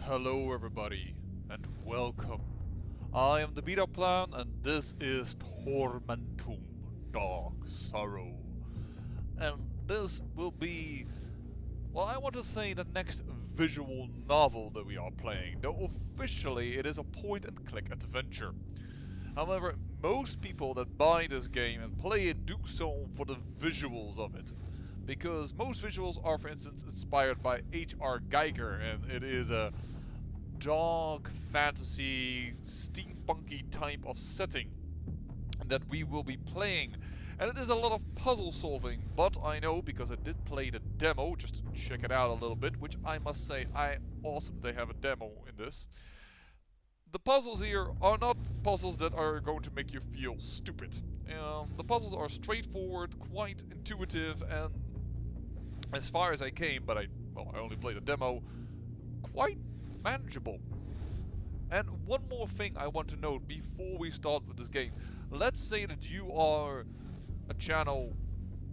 Hello everybody, and welcome. I am the Beta Plan, and this is Tormentum, Dark Sorrow. And this will be, well, I want to say the next visual novel that we are playing, though officially it is a point-and-click adventure. However, most people that buy this game and play it do so for the visuals of it. Because most visuals are, for instance, inspired by H.R. Geiger, and it is a dark fantasy, steampunky type of setting that we will be playing. And it is a lot of puzzle solving, but I know, because I did play the demo, just to check it out a little bit, which I must say, awesome they have a demo in this. The puzzles here are not puzzles that are going to make you feel stupid. The puzzles are straightforward, quite intuitive, and as far as I came, but I only played a demo, quite manageable. And one more thing I want to note before we start with this game. Let's say that you are a channel,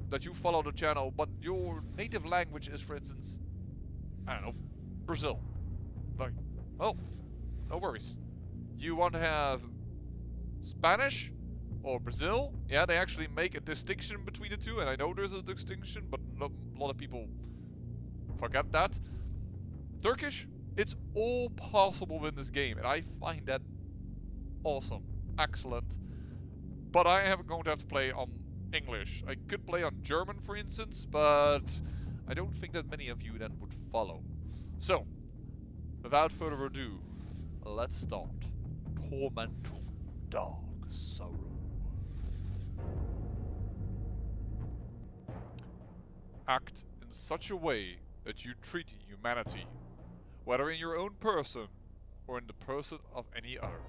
that you follow the channel, but your native language is, for instance, I don't know, Brazil. Like, well, no worries. You want to have Spanish or Brazil? Yeah, they actually make a distinction between the two, and I know there's a distinction, but a lot of people forget that. Turkish? It's all possible in this game, and I find that awesome, excellent. But I am going to have to play on English. I could play on German, for instance, but I don't think that many of you then would follow. So, without further ado, let's start. Tormentum, Dark Sorrow. Act in such a way that you treat humanity, whether in your own person or in the person of any other,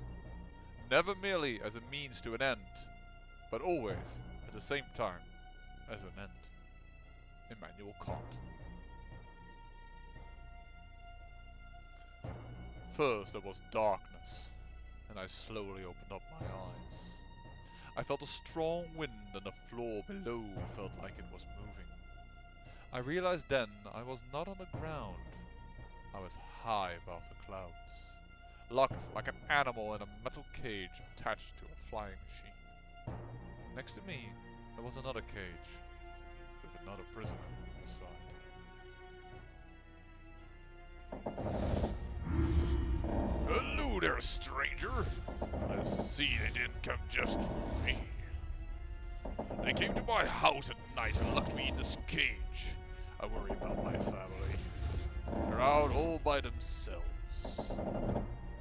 never merely as a means to an end, but always at the same time as an end. Immanuel Kant. First there was darkness, and I slowly opened up my eyes. I felt a strong wind, and the floor below felt like it was moving. I realized then I was not on the ground. I was high above the clouds, locked like an animal in a metal cage attached to a flying machine. Next to me, there was another cage, with another prisoner inside. Hello there, stranger! I see they didn't come just for me. They came to my house at night and locked me in this cage. I worry about my family. They're out all by themselves.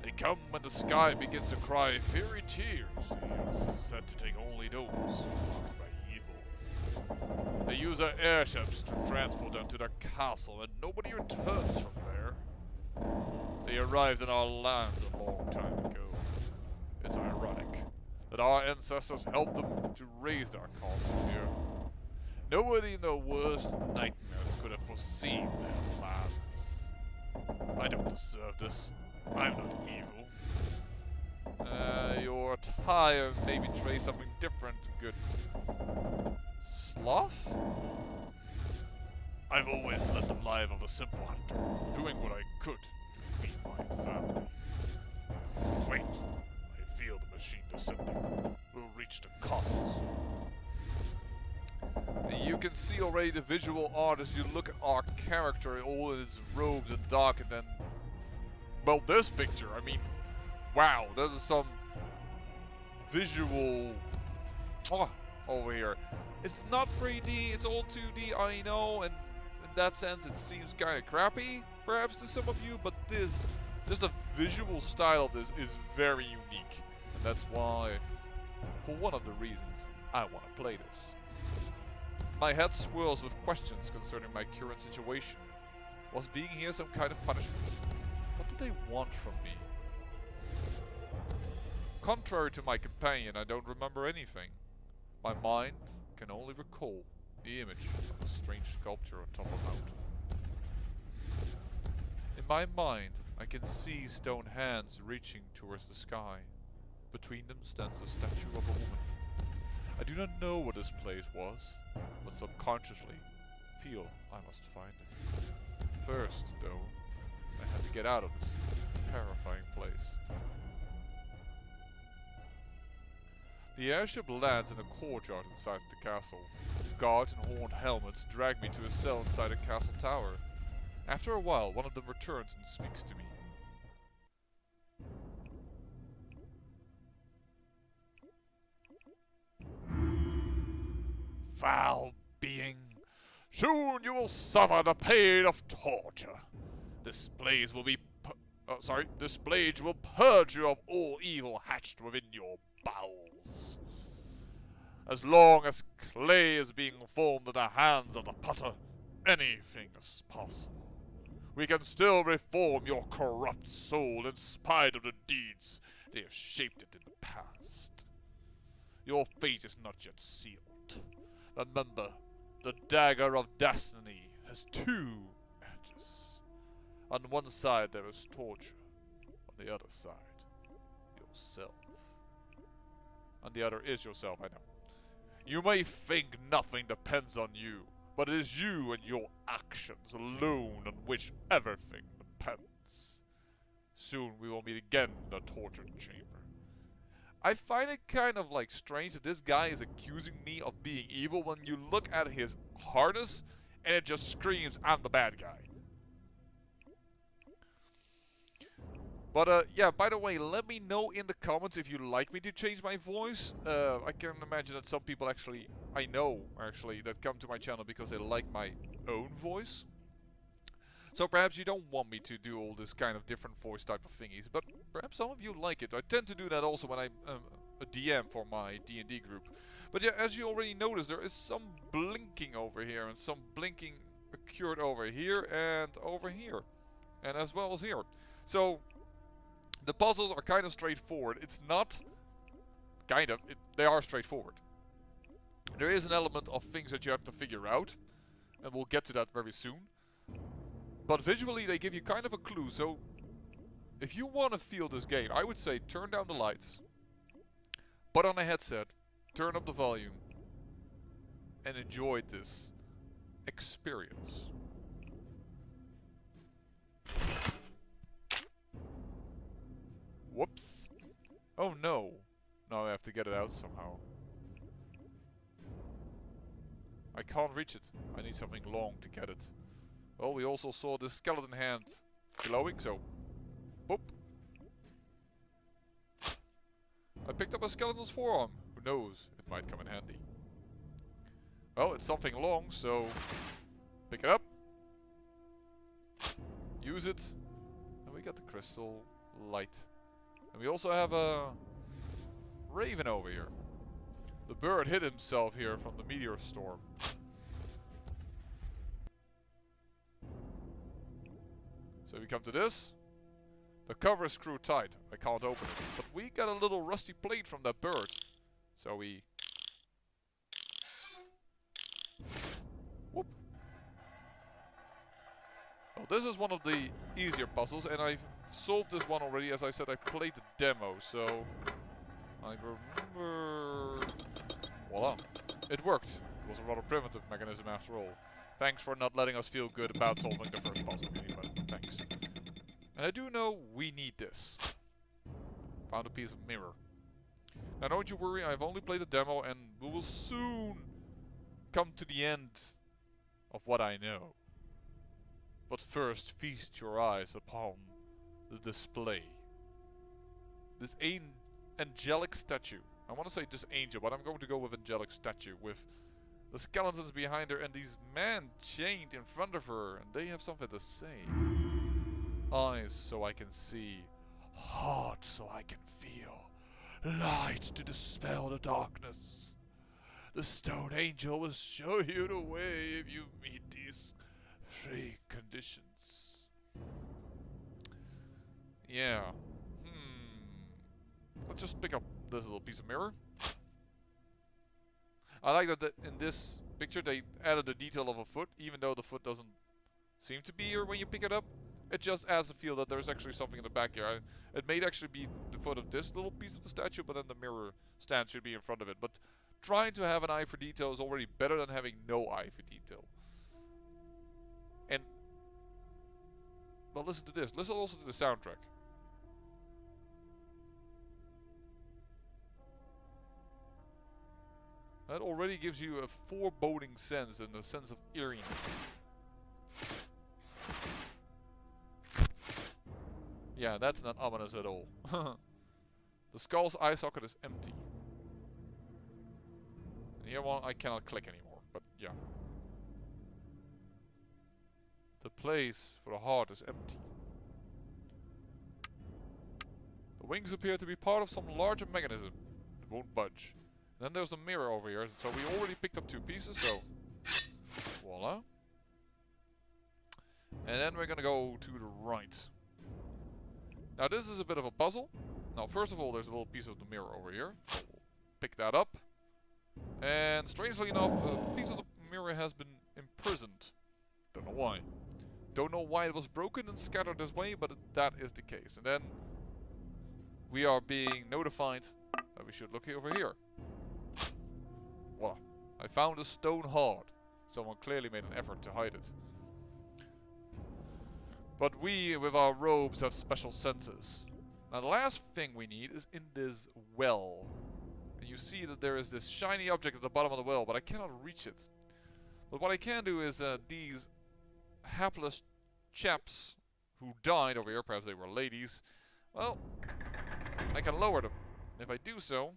They come when the sky begins to cry fairy tears. They are said to take only those marked by evil. They use their airships to transport them to their castle, and nobody returns from there. They arrived in our land a long time ago. It's ironic that our ancestors helped them to raise their castle here. Nobody in their worst nightmares could have foreseen their plans. I don't deserve this. I'm not evil. Your attire may betray something different, good sloth? I've always led the life of a simple hunter, doing what I could to feed my family. Wait, I feel the machine descending. We'll reach the castle soon. You can see already the visual art as you look at our character, all in his robes and dark, and then, well, this picture, I mean, wow, there's some visual over here. It's not 3D, it's all 2D, I know, and in that sense it seems kind of crappy, perhaps to some of you, but just the visual style of this is very unique, and that's why, for one of the reasons, I want to play this. My head swirls with questions concerning my current situation. Was being here some kind of punishment? What did they want from me? Contrary to my companion, I don't remember anything. My mind can only recall the image of a strange sculpture atop a mountain. In my mind, I can see stone hands reaching towards the sky. Between them stands the statue of a woman. I do not know what this place was, but subconsciously feel I must find it. First, though, I had to get out of this terrifying place. The airship lands in a courtyard inside the castle. Guards in horned helmets drag me to a cell inside a castle tower. After a while, one of them returns and speaks to me. Foul being, soon you will suffer the pain of torture. This blaze will purge you of all evil hatched within your bowels. As long as clay is being formed in the hands of the potter, anything is possible. We can still reform your corrupt soul in spite of the deeds they have shaped it in the past. Your fate is not yet sealed. Remember, the dagger of destiny has two edges. On one side there is torture, on the other side, yourself. On the other is yourself, I know. You may think nothing depends on you, but it is you and your actions alone on which everything depends. Soon we will meet again in the torture chamber. I find it kind of like strange that this guy is accusing me of being evil when you look at his harness and it just screams, I'm the bad guy. But yeah, by the way, let me know in the comments if you'd like me to change my voice. I can imagine that some people actually, I know actually, that come to my channel because they like my own voice. So perhaps you don't want me to do all this kind of different voice type of thingies, but perhaps some of you like it. I tend to do that also when I'm a DM for my D&D group. But yeah, as you already noticed, there is some blinking over here, and some blinking occurred over here and over here, and as well as here. So the puzzles are kind of straightforward. It's not kind of, they are straightforward. There is an element of things that you have to figure out, and we'll get to that very soon. But visually they give you kind of a clue, so if you want to feel this game, I would say turn down the lights, put on a headset, turn up the volume, and enjoy this experience. Whoops. Oh no. Now I have to get it out somehow. I can't reach it. I need something long to get it. Well, we also saw the skeleton hand glowing, so boop. I picked up a skeleton's forearm. Who knows? It might come in handy. Well, it's something long, so pick it up. Use it. And we got the crystal light. And we also have a raven over here. The bird hid himself here from the meteor storm. So we come to this. The cover is screwed tight. I can't open it. But we got a little rusty plate from that bird. So we... Whoop. Well, this is one of the easier puzzles, and I've solved this one already. As I said, I played the demo, so... I remember... Voila. It worked. It was a rather primitive mechanism after all. Thanks for not letting us feel good about solving the first puzzle game, but thanks. And I do know we need this. Found a piece of mirror. Now don't you worry, I've only played the demo and we will soon come to the end of what I know. But first, feast your eyes upon the display. This angelic statue. I want to say just angel, but I'm going to go with angelic statue with the skeletons behind her and these men chained in front of her, and they have something to say. Eyes so I can see, heart so I can feel, light to dispel the darkness. The stone angel will show you the way if you meet these three conditions. Yeah. Let's just pick up this little piece of mirror. I like that in this picture they added the detail of a foot, even though the foot doesn't seem to be here when you pick it up. It just adds a feel that there's actually something in the back here. It may actually be the foot of this little piece of the statue, but then the mirror stand should be in front of it. But trying to have an eye for detail is already better than having no eye for detail. And, well, listen to this. Listen also to the soundtrack. That already gives you a foreboding sense and a sense of eeriness. Yeah, that's not ominous at all. The skull's eye socket is empty. And here one I cannot click anymore, but yeah. The place for the heart is empty. The wings appear to be part of some larger mechanism. It won't budge. And then there's the mirror over here, so we already picked up 2 pieces, so voila. And then we're gonna go to the right. Now this is a bit of a puzzle. Now first of all, there's a little piece of the mirror over here. So we'll pick that up. And strangely enough, a piece of the mirror has been imprisoned. Don't know why. Don't know why it was broken and scattered this way, but that is the case. And then we are being notified that we should look over here. Voila. I found a stone heart. Someone clearly made an effort to hide it. But we, with our robes, have special senses. Now the last thing we need is in this well. And you see that there is this shiny object at the bottom of the well, but I cannot reach it. But what I can do is these hapless chaps who died over here, perhaps they were ladies, well, I can lower them. If I do so,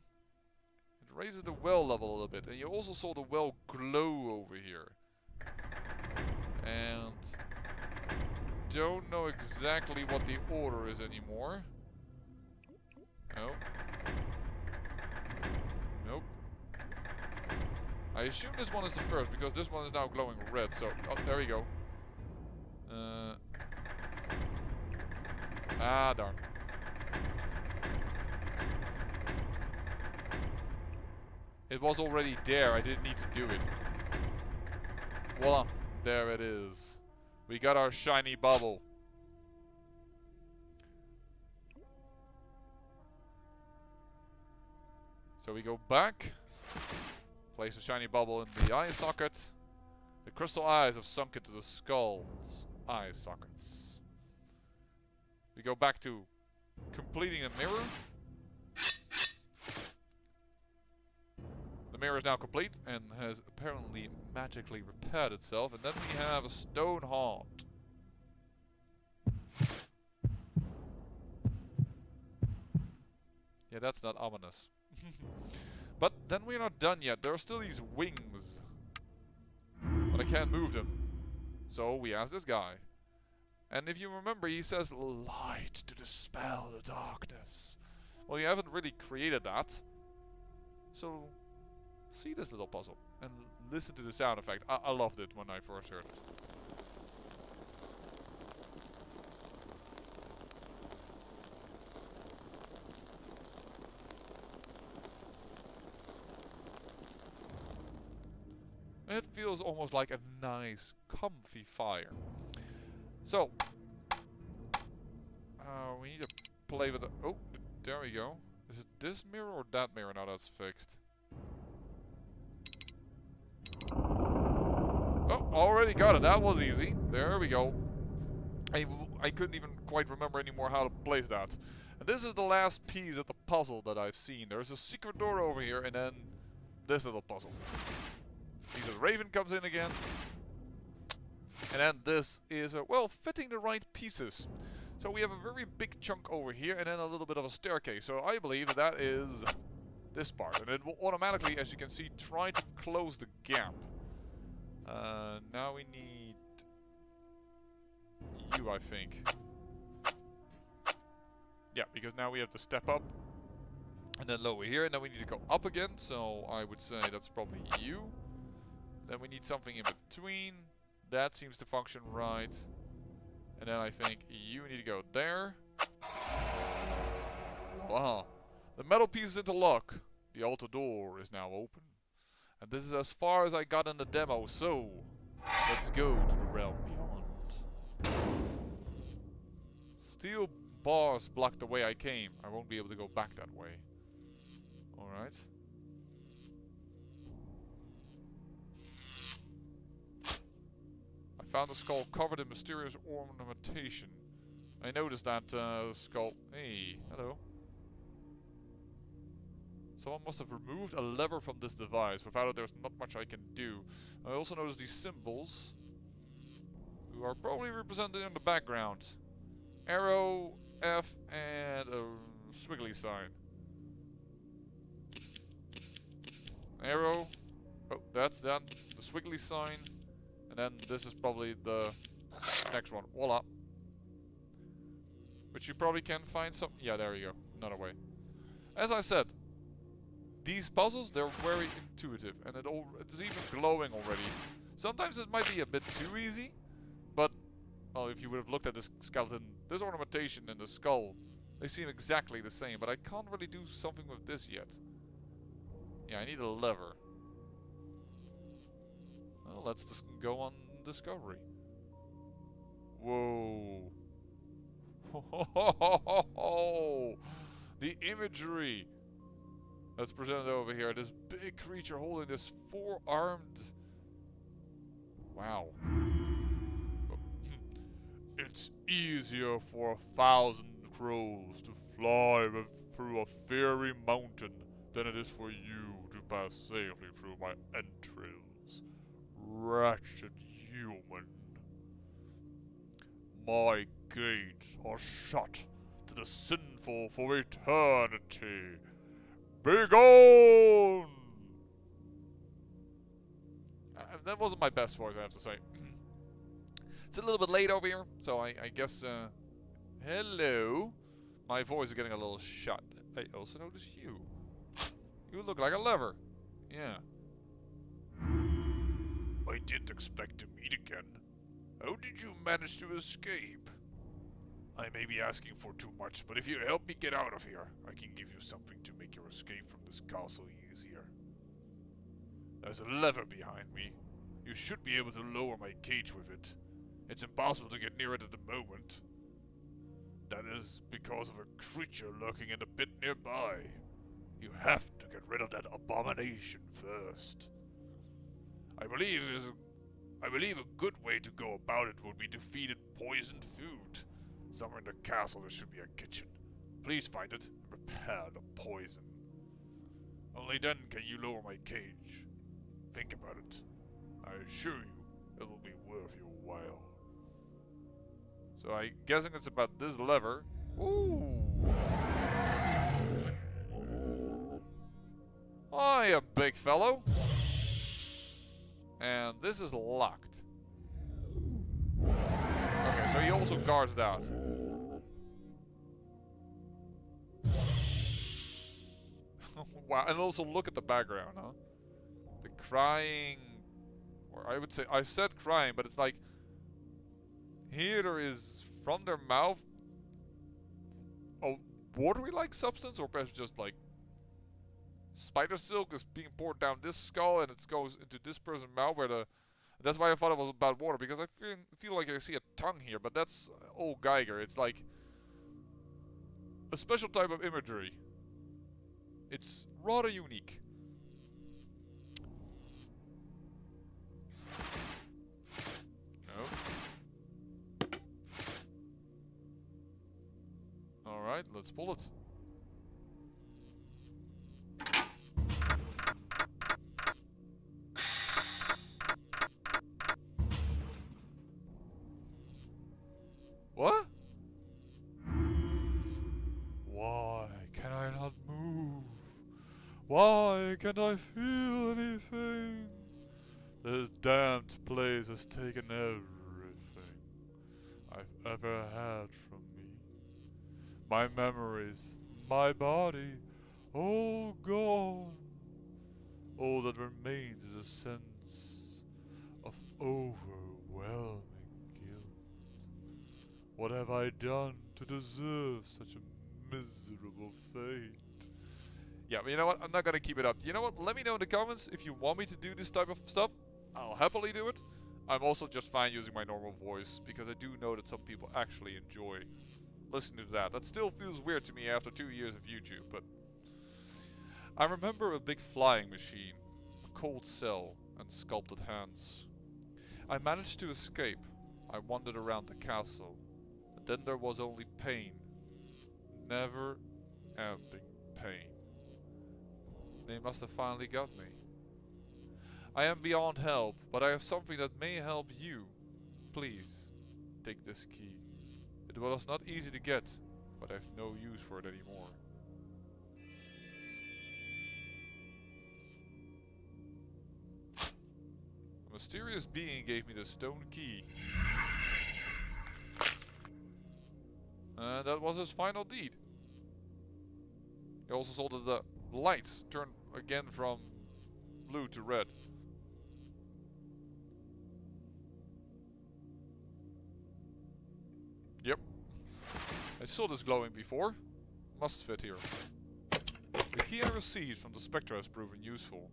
it raises the well level a little bit. And you also saw the well glow over here. And don't know exactly what the order is anymore. Nope. Nope. I assume this one is the first, because this one is now glowing red, so... Oh, there we go. Ah, darn. It was already there, I didn't need to do it. Voila, there it is. We got our shiny bubble. So we go back, place the shiny bubble in the eye socket. The crystal eyes have sunk into the skull's eye sockets. We go back to completing a mirror. The mirror is now complete and has apparently magically repaired itself. And then we have a stone heart. Yeah, that's not ominous. But then we're not done yet. There are still these wings. But I can't move them. So we ask this guy. And if you remember, he says light to dispel the darkness. Well, you haven't really created that. So see this little puzzle and listen to the sound effect. I loved it when I first heard it. It feels almost like a nice, comfy fire. So, we need to play with the... Oh, there we go. Is it this mirror or that mirror now that's fixed? Oh, already got it. That was easy. There we go. I couldn't even quite remember anymore how to place that. And this is the last piece of the puzzle that I've seen. There's a secret door over here and then this little puzzle. The raven comes in again. And then this is, well, fitting the right pieces. So we have a very big chunk over here and then a little bit of a staircase. So I believe that is this part. And it will automatically, as you can see, try to close the gap. Now we need you, I think. Yeah, because now we have to step up. And then lower here. And then we need to go up again. So I would say that's probably you. Then we need something in between. That seems to function right. And then I think you need to go there. Wow. The metal piece is interlock. The altar door is now open. And this is as far as I got in the demo. So, let's go to the realm beyond. Steel bars block the way I came. I won't be able to go back that way. Alright. Found a skull covered in mysterious ornamentation. I noticed that skull. Hey, hello. Someone must have removed a lever from this device. Without it, there's not much I can do. I also notice these symbols, who are probably represented in the background. Arrow, F, and a squiggly sign. Arrow. Oh, that's that. The squiggly sign. And then this is probably the next one. Voila. Which you probably can find some... Yeah, there you go. Another way. As I said, these puzzles, they're very intuitive. And it's even glowing already. Sometimes it might be a bit too easy. But, well, if you would have looked at this skeleton, this ornamentation in the skull, they seem exactly the same. But I can't really do something with this yet. Yeah, I need a lever. Well, let's just go on discovery. Whoa. The imagery that's presented over here. This big creature holding this four-armed... Wow. It's easier for 1,000 crows to fly through a fairy mountain than it is for you to pass safely through my entrails. Wretched human. My gates are shut to the sinful for eternity. Begone! That wasn't my best voice, I have to say. It's a little bit late over here, so I guess, hello. My voice is getting a little shut. I also notice you. You look like a lever. Yeah. I didn't expect to meet again. How did you manage to escape? I may be asking for too much, but if you help me get out of here, I can give you something to make your escape from this castle easier. There's a lever behind me. You should be able to lower my cage with it. It's impossible to get near it at the moment. That is because of a creature lurking in the pit nearby. You have to get rid of that abomination first. I believe a good way to go about it would be to feed it poisoned food. Somewhere in the castle there should be a kitchen. Please find it and prepare the poison. Only then can you lower my cage. Think about it. I assure you, it will be worth your while. So I'm guessing it's about this lever. Ooh! Hiya, big fellow. And this is locked. Okay, so he also guards that. Wow, and also look at the background, huh? The crying... Or I would say... I said crying, but it's like... Here there is, from their mouth... a watery-like substance, or perhaps just like... Spider silk is being poured down this skull, and it goes into this person's mouth, where the... That's why I thought it was about water, because I feel like I see a tongue here, but that's old Geiger. It's like... a special type of imagery. It's rather unique. No. Alright, let's pull it. What? Why can I not move? Why can't I feel anything? This damned place has taken everything I've ever had from me. My memories, my body, all gone. All that remains is a sense of overwhelming guilt. What have I done to deserve such a miserable fate? Yeah, but you know what? I'm not gonna keep it up. You know what? Let me know in the comments if you want me to do this type of stuff. I'll happily do it. I'm also just fine using my normal voice, because I do know that some people actually enjoy listening to that. That still feels weird to me after 2 years of YouTube, but... I remember a big flying machine, a cold cell, and sculpted hands. I managed to escape. I wandered around the castle. And then there was only pain. Never-ending pain. They must have finally got me. I am beyond help, but I have something that may help you. Please, take this key. It was not easy to get, but I have no use for it anymore. A mysterious being gave me the stone key. And that was his final deed. He also saw that the lights turned again from blue to red. Yep. I saw this glowing before. Must fit here. The key I received from the Spectre has proven useful.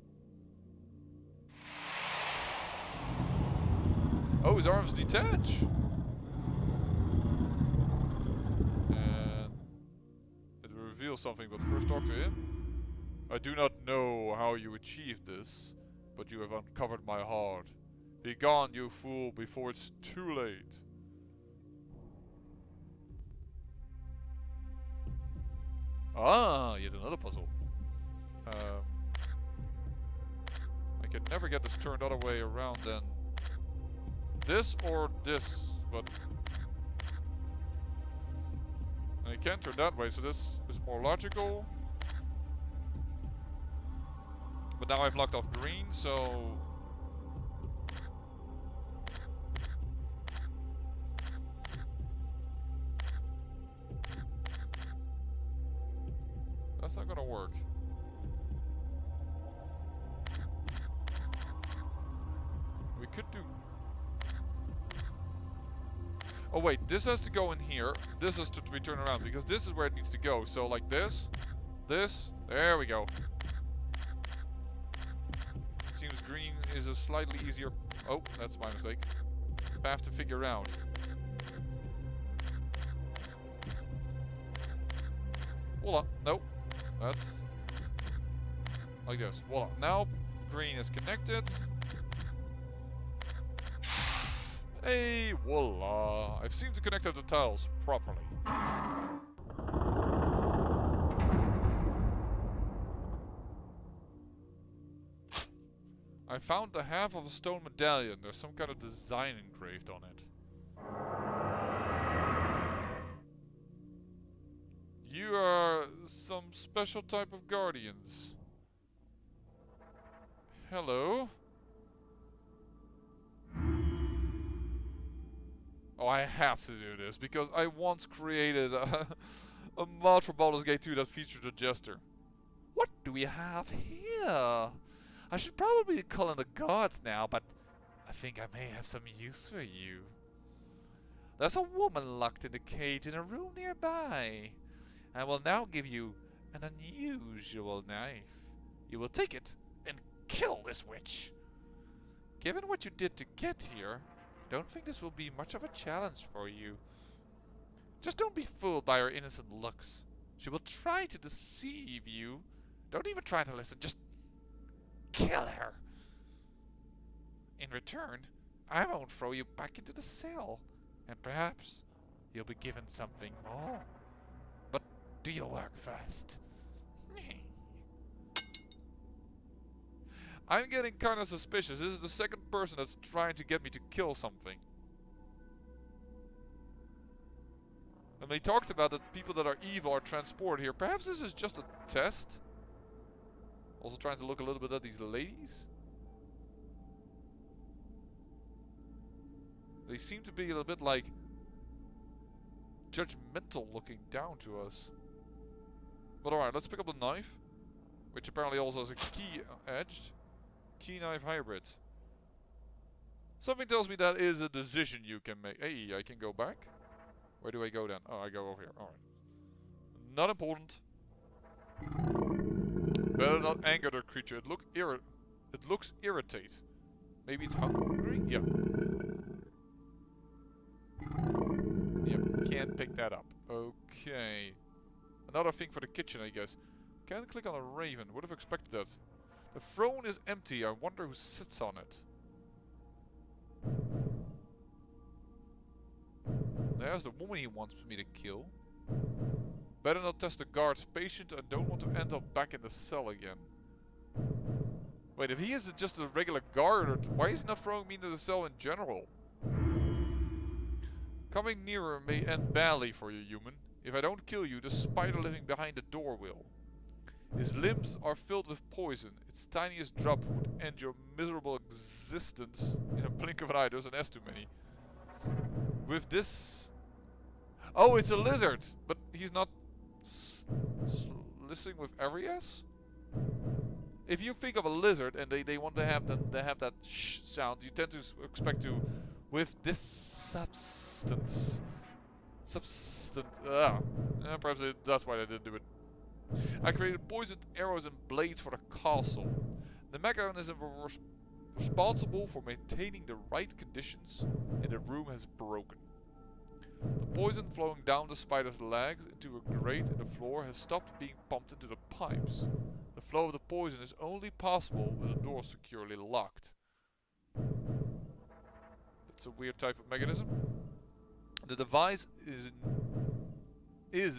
Oh, his arms detach! And it will reveal something, but first talk to him. I do not know how you achieved this, but you have uncovered my heart. Be gone, you fool, before it's too late. Ah, yet another puzzle. I can never get this turned other way around than this or this, but and it can't turn that way, so this is more logical. But now I've locked off green, so that's not gonna work. We could do... Oh wait, this has to go in here. This is to return around, because this is where it needs to go. So like this, there we go. Seems green is a slightly easier... Oh, that's my mistake. Path to figure out. Voila, nope. That's like this. Voila. Now green is connected. Hey, voila. I've seemed to connect the tiles properly. I found the half of a stone medallion. There's some kind of design engraved on it. You are some special type of guardians. Hello? Oh, I have to do this, because I once created a mod for Baldur's Gate 2 that featured a jester. What do we have here? I should probably call in the guards now, but I think I may have some use for you. There's a woman locked in a cage in a room nearby. I will now give you an unusual knife. You will take it and kill this witch. Given what you did to get here, don't think this will be much of a challenge for you. Just don't be fooled by her innocent looks. She will try to deceive you. Don't even try to listen, just kill her. In return, I won't throw you back into the cell. And perhaps you'll be given something more. But do your work first. I'm getting kind of suspicious. This is the second person that's trying to get me to kill something. And they talked about that people that are evil are transported here. Perhaps this is just a test? Also trying to look a little bit at these ladies. They seem to be a little bit like judgmental looking down to us. But alright, let's pick up the knife. Which apparently also has a key edged. Key knife hybrid. Something tells me that is a decision you can make. Hey, I can go back. Where do I go then? Oh, I go over here. Alright. Not important. Better not anger the creature. It looks irritated. Maybe it's hungry? Yeah. Yep, can't pick that up. Okay. Another thing for the kitchen, I guess. Can't click on a raven. Would have expected that. The throne is empty. I wonder who sits on it. There's the woman he wants me to kill. Better not test the guard's patient. I don't want to end up back in the cell again. Wait, if he isn't just a regular guard, why is he not throwing me into the cell in general? Coming nearer may end badly for you, human. If I don't kill you, the spider living behind the door will. His limbs are filled with poison. Its tiniest drop would end your miserable existence in a blink of an eye. There's an S too many. With this... Oh, it's a lizard! But he's not listening with every S? If you think of a lizard and they want to have that sh sound, you tend to expect to... With this substance. Perhaps that's why I didn't do it. I created poisoned arrows and blades for the castle. The mechanism responsible for maintaining the right conditions in the room has broken. The poison flowing down the spider's legs into a grate in the floor has stopped being pumped into the pipes. The flow of the poison is only possible with the door securely locked. That's a weird type of mechanism. The device is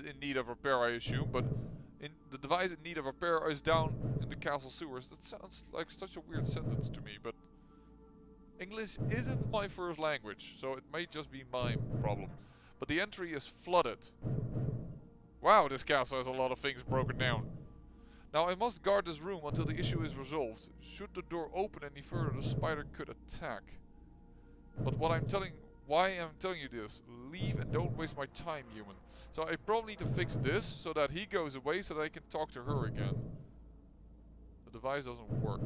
in need of repair, I assume, but the device in need of repair is down in the castle sewers. That sounds like such a weird sentence to me, but English isn't my first language, so it may just be my problem. But the entry is flooded. Wow, this castle has a lot of things broken down. Now I must guard this room until the issue is resolved. Should the door open any further, the spider could attack. But why I'm telling you this, leave and don't waste my time, human. So I probably need to fix this so that he goes away so that I can talk to her again. The device doesn't work.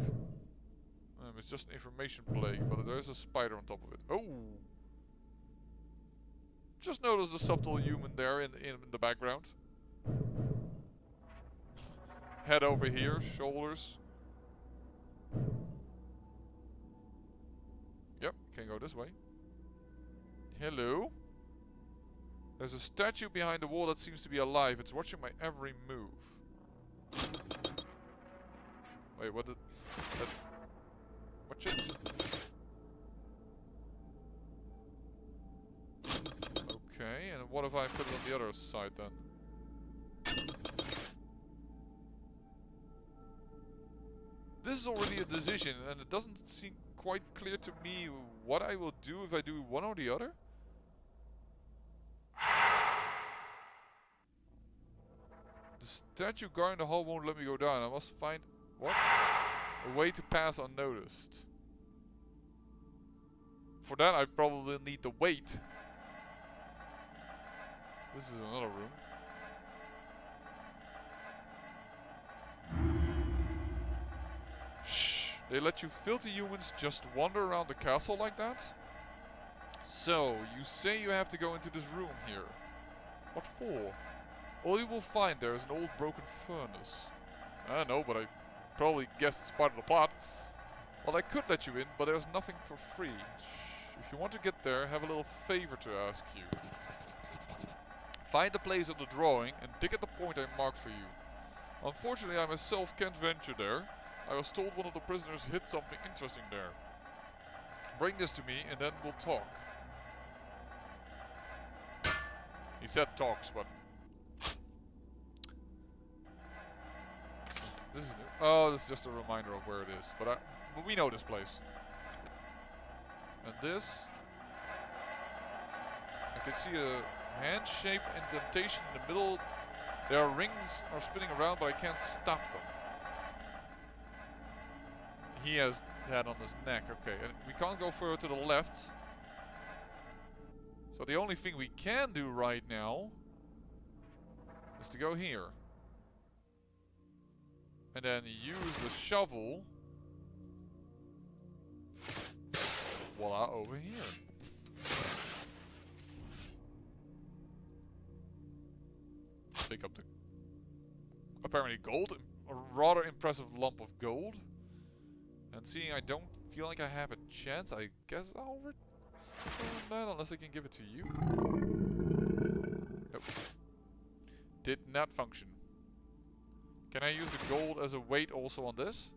It's just an information plague, but there's a spider on top of it. Oh! Just notice the subtle human there in the background. Head over here, shoulders. Yep, can go this way. Hello? There's a statue behind the wall that seems to be alive. It's watching my every move. Wait, what did... Watch it. Okay, and what if I put it on the other side then? This is already a decision, and it doesn't seem quite clear to me what I will do if I do one or the other. The statue guard in the hall won't let me go down. I must find... What? A way to pass unnoticed. For that I probably need to wait. This is another room. Shh. They let you filthy humans just wander around the castle like that? So, you say you have to go into this room here. What for? All you will find there is an old broken furnace. I know, but I probably guessed it's part of the plot. Well, I could let you in, but there's nothing for free. Shh. If you want to get there, I have a little favor to ask you. Find the place on the drawing and dig at the point I marked for you. Unfortunately, I myself can't venture there. I was told one of the prisoners hid something interesting there. Bring this to me and then we'll talk. He said talks, but... This is new. Oh, this is just a reminder of where it is. But we know this place. And this... I can see a hand-shaped indentation in the middle. There are rings are spinning around, but I can't stop them. He has that on his neck. Okay, and we can't go further to the left. So the only thing we can do right now is to go here. And then use the shovel. Voila, over here. Pick up the apparently gold, a rather impressive lump of gold. And seeing I don't feel like I have a chance, I guess I'll return that unless I can give it to you. Nope. Did not function. Can I use the gold as a weight also on this?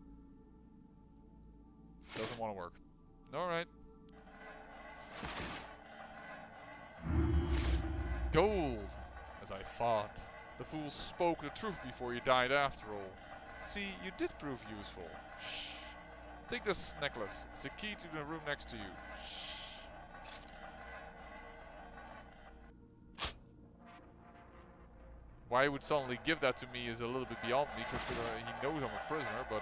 Doesn't want to work. Alright. Gold! As I thought. The fool spoke the truth before he died after all. See, you did prove useful. Shh. Take this necklace. It's a key to the room next to you. Why he would suddenly give that to me is a little bit beyond me, considering he knows I'm a prisoner, but...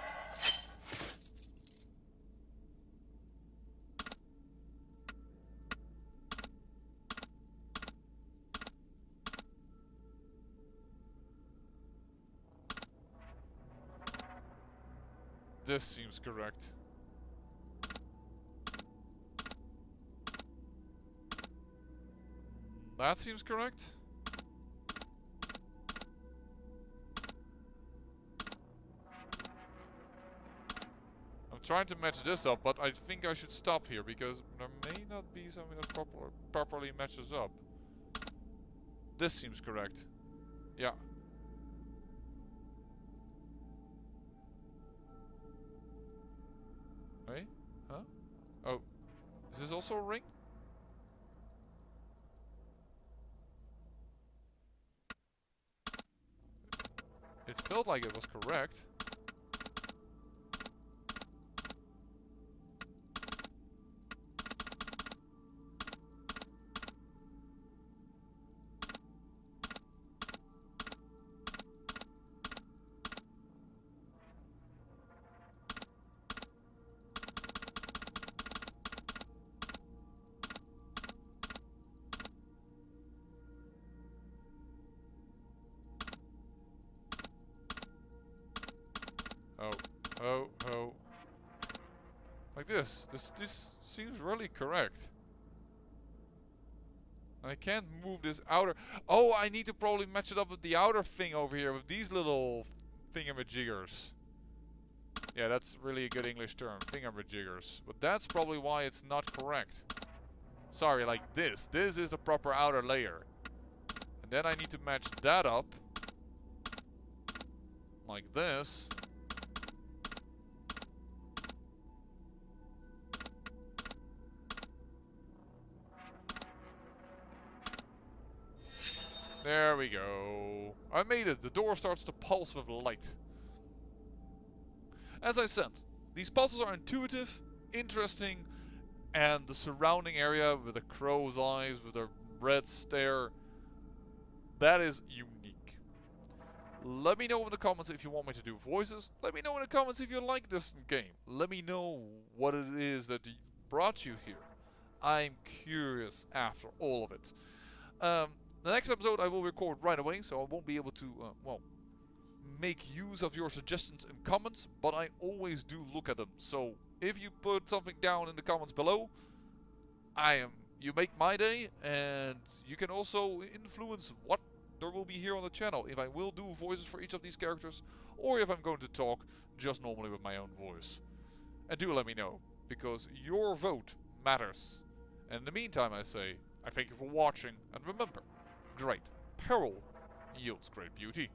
This seems correct. That seems correct. I'm trying to match this up, but I think I should stop here because there may not be something that properly matches up. This seems correct. Yeah. Wait? Huh? Oh. Is this also a ring? It felt like it was correct. Oh. Like this. This seems really correct. I can't move this outer... Oh, I need to probably match it up with the outer thing over here, with these little thingamajiggers. Yeah, that's really a good English term, thingamajiggers. But that's probably why it's not correct. Sorry, like this. This is the proper outer layer. And then I need to match that up. Like this. There we go. I made it. The door starts to pulse with light. As I said, these puzzles are intuitive, interesting, and the surrounding area with the crow's eyes, with the red stare, that is unique. Let me know in the comments if you want me to do voices. Let me know in the comments if you like this game. Let me know what it is that brought you here. I'm curious after all of it. The next episode I will record right away, so I won't be able to, well, make use of your suggestions and comments, but I always do look at them. So if you put something down in the comments below, you make my day, and you can also influence what there will be here on the channel. If I will do voices for each of these characters, or if I'm going to talk just normally with my own voice. And do let me know, because your vote matters. And in the meantime, I say, I thank you for watching, and remember, great peril yields great beauty.